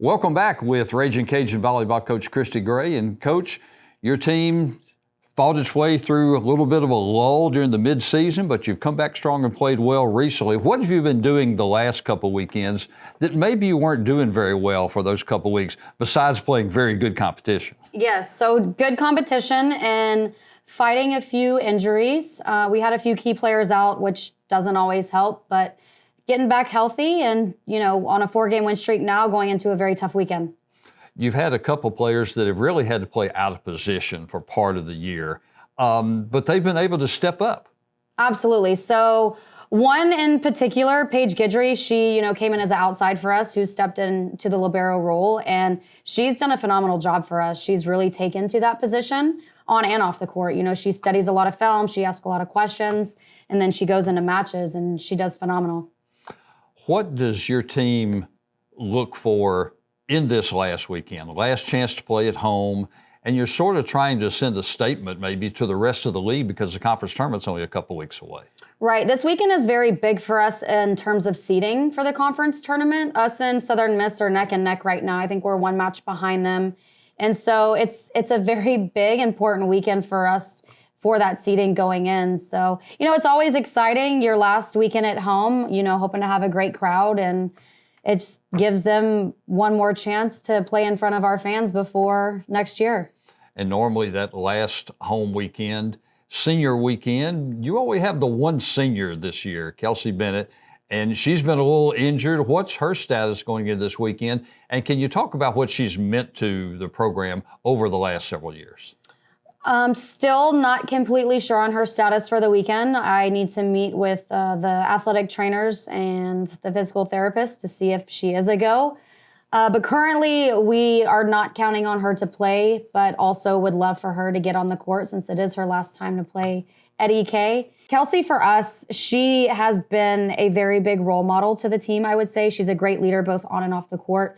Welcome back with Ragin Cajun volleyball coach Kristi Gray. And Coach, your team fought its way through a little bit of a lull during the midseason, but you've come back strong and played well recently. What have you been doing the last couple weekends that maybe you weren't doing very well for those couple weeks, besides playing very good competition? Yes, so good competition and fighting a few injuries. We had a few key players out, which doesn't always help, but getting back healthy and, on a 4-game win streak now, going into a very tough weekend. You've had a couple players that have really had to play out of position for part of the year, but they've been able to step up. Absolutely. So one in particular, Paige Guidry, she, came in as an outside for us, who stepped into the libero role, and she's done a phenomenal job for us. She's really taken to that position on and off the court. She studies a lot of film, she asks a lot of questions, and then she goes into matches, and she does phenomenal. What does your team look for in this last weekend? Last chance to play at home, and you're sort of trying to send a statement maybe to the rest of the league because the conference tournament's only a couple weeks away. Right. This weekend is very big for us in terms of seeding for the conference tournament. Us and Southern Miss are neck and neck right now. I think we're one match behind them. And so it's a very big, important weekend for us for that seeding going in. So, it's always exciting. Your last weekend at home, hoping to have a great crowd, and it just gives them one more chance to play in front of our fans before next year. And normally that last home weekend, senior weekend, you only have the one senior this year, Kelsey Bennett, and she's been a little injured. What's her status going into this weekend? And can you talk about what she's meant to the program over the last several years? Still not completely sure on her status for the weekend. I need to meet with the athletic trainers and the physical therapist to see if she is a go. But currently, we are not counting on her to play, but also would love for her to get on the court since it is her last time to play at EK. Kelsey, for us, she has been a very big role model to the team, I would say. She's a great leader both on and off the court.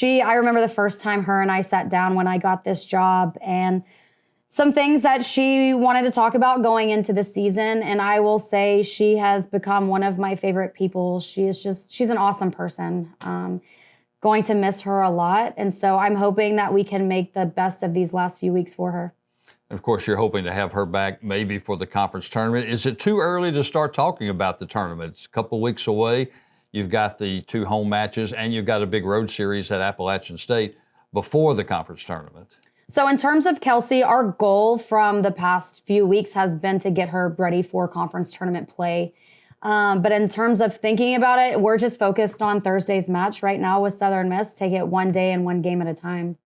I remember the first time her and I sat down when I got this job, and some things that she wanted to talk about going into the season, and I will say she has become one of my favorite people. She's an awesome person. Going to miss her a lot, and so I'm hoping that we can make the best of these last few weeks for her. Of course, you're hoping to have her back maybe for the conference tournament. Is it too early to start talking about the tournament? It's a couple weeks away. You've got the 2 home matches, and you've got a big road series at Appalachian State before the conference tournament. So in terms of Kelsey, our goal from the past few weeks has been to get her ready for conference tournament play. But in terms of thinking about it, we're just focused on Thursday's match right now with Southern Miss. Take it one day and one game at a time.